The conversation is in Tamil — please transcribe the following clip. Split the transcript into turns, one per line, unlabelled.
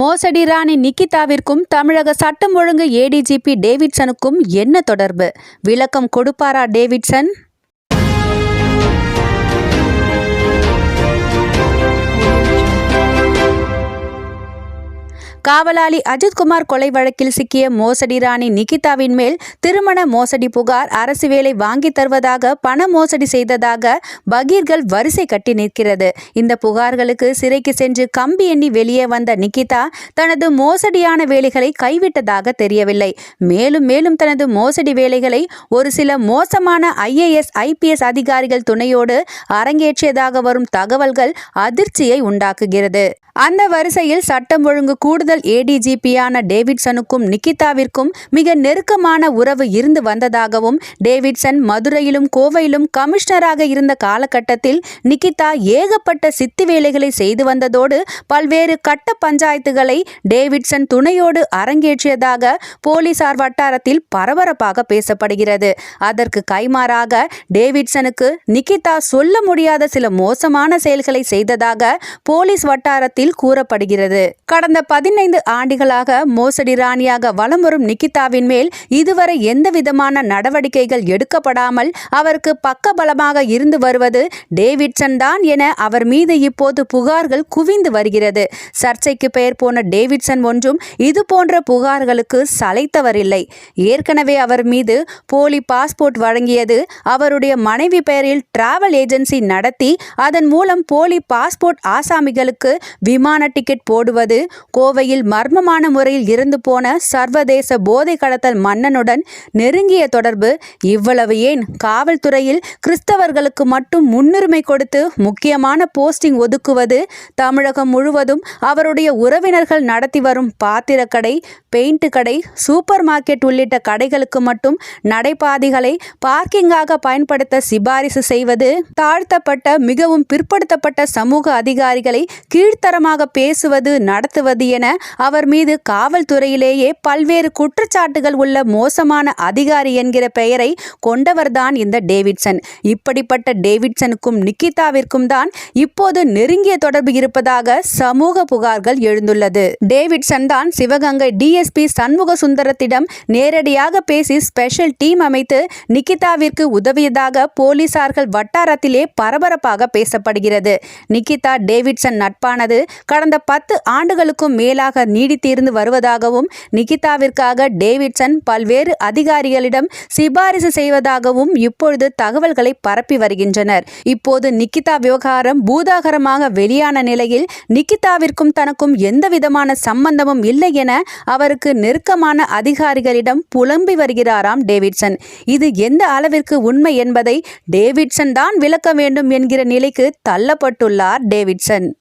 மோசடி ராணி நிகிதாவிற்கும் தமிழக சட்டம் ஒழுங்கு ஏடிஜிபி டேவிட்சனுக்கும் என்ன தொடர்பு? விளக்கம் கொடுப்பாரா டேவிட்சன்? காவலாளி அஜித்குமார் கொலை வழக்கில் சிக்கிய மோசடி ராணி நிகிதாவின் மேல் திருமண மோசடி புகார், அரசு வேலை வாங்கி தருவதாக பண மோசடி செய்ததாக பகீர்கள் வரிசை கட்டி நிற்கிறது. இந்த புகார்களுக்கு சிறைக்கு சென்று கம்பி எண்ணி வெளியே வந்த நிகிதா தனது மோசடியான வேலைகளை கைவிட்டதாக தெரியவில்லை. மேலும் மேலும் தனது மோசடி வேலைகளை ஒரு சில மோசமான IAS IPS அதிகாரிகள் துணையோடு அரங்கேற்றியதாக வரும் தகவல்கள் அதிர்ச்சியை உண்டாக்குகிறது. அந்த வரிசையில் சட்டம் ஒழுங்கு கூடுதல் ADGP-யான டேவிட்சனுக்கும் நிகிதாவிற்கும் மிக நெருக்கமான உறவு இருந்து வந்ததாகவும், டேவிட்சன் மதுரையிலும் கோவையிலும் கமிஷனராக இருந்த காலகட்டத்தில் நிகிதா ஏகப்பட்ட சித்தி வேலைகளை செய்து வந்ததோடு பல்வேறு கட்ட பஞ்சாயத்துகளை டேவிட்சன் துணையோடு அரங்கேற்றியதாக போலீசார் வட்டாரத்தில் பரபரப்பாக பேசப்படுகிறது. அதற்கு கைமாறாக டேவிட்சனுக்கு நிகிதா சொல்ல முடியாத சில மோசமான செயல்களை செய்ததாக போலீஸ் வட்டாரத்தில் கூறப்படுகிறது. கடந்த 15 ஆண்டுகளாக மோசடி ராணியாக வலம் வரும் நிகிதாவின் மேல் இதுவரை எந்தவிதமான நடவடிக்கைகள் எடுக்கப்படாமல் அவருக்கு பக்கபலமாக இருந்து வருவது டேவிட்சன் தான் என அவர் மீது இப்போது புகார்கள் குவிந்து வருகிறது. சர்ச்சைக்கு பெயர் போன டேவிட்சன் ஒன்றும் இது போன்ற புகார்களுக்கு சளைத்தவரில்லை. ஏற்கனவே அவர் மீது போலி பாஸ்போர்ட் வழங்கியது, அவருடைய மனைவி பெயரில் டிராவல் ஏஜென்சி நடத்தி அதன் மூலம் போலி பாஸ்போர்ட் ஆசாமிகளுக்கு விமான டிக்கெட் போடுவது, கோவையில் மர்மமான முறையில் இறந்து போன சர்வதேச போதை கடத்தல் மன்னனுடன் நெருங்கிய தொடர்பு, இவ்வளவு ஏன் காவல்துறையில் கிறிஸ்தவர்களுக்கு மட்டும் முன்னுரிமை கொடுத்து முக்கியமான போஸ்டிங் ஒதுக்குவது, தமிழகம் முழுவதும் அவருடைய உறவினர்கள் நடத்தி வரும் பாத்திரக்கடை, பெயிண்ட் கடை, சூப்பர் மார்க்கெட் உள்ளிட்ட கடைகளுக்கு மட்டும் நடைபாதைகளை பார்க்கிங்காக பயன்படுத்த சிபாரிசு செய்வது, தாழ்த்தப்பட்ட மிகவும் பிற்படுத்தப்பட்ட சமூக அதிகாரிகளை கீழ்த்தரமாக பேசுவது, நடத்துவது என அவர் மீது காவல்துறையிலேயே பல்வேறு குற்றச்சாட்டுகள் உள்ள மோசமான அதிகாரி என்கிற பெயரை கொண்டவர்தான் இந்த டேவிட்சன். இப்படிப்பட்ட டேவிட்சனுக்கும் நிகிதாவிற்கும் தான் இப்போது நெருங்கிய தொடர்பு இருப்பதாக சமூக புகார்கள் எழுந்துள்ளது. டேவிட்சன் தான் சிவகங்கை DSP சண்முக சுந்தரத்திடம் நேரடியாக பேசி ஸ்பெஷல் டீம் அமைத்து நிகிதாவிற்கு உதவியதாக போலீசார்கள் வட்டாரத்திலே பரபரப்பாக பேசப்படுகிறது. நிகிதா டேவிட்சன் நட்பானது கடந்த 10 ஆண்டுகளுக்கும் மேலாக நீடித்திருந்து வருவதாகவும், நிகிதாவிற்காக டேவிட்சன் பல்வேறு அதிகாரிகளிடம் சிபாரிசு செய்வதாகவும் இப்பொழுது தகவல்களை பரப்பி வருகின்றனர். இப்போது நிகிதா விவகாரம் பூதாகரமாக வெளியான நிலையில் நிகிதாவிற்கும் தனக்கும் எந்தவிதமான சம்பந்தமும் இல்லை என அவருக்கு நெருக்கமான அதிகாரிகளிடம் புலம்பி வருகிறாராம் டேவிட்சன். இது எந்த அளவிற்கு உண்மை என்பதை டேவிட்சன் தான் விளக்க வேண்டும் என்கிற நிலைக்கு தள்ளப்பட்டுள்ளார் டேவிட்சன்.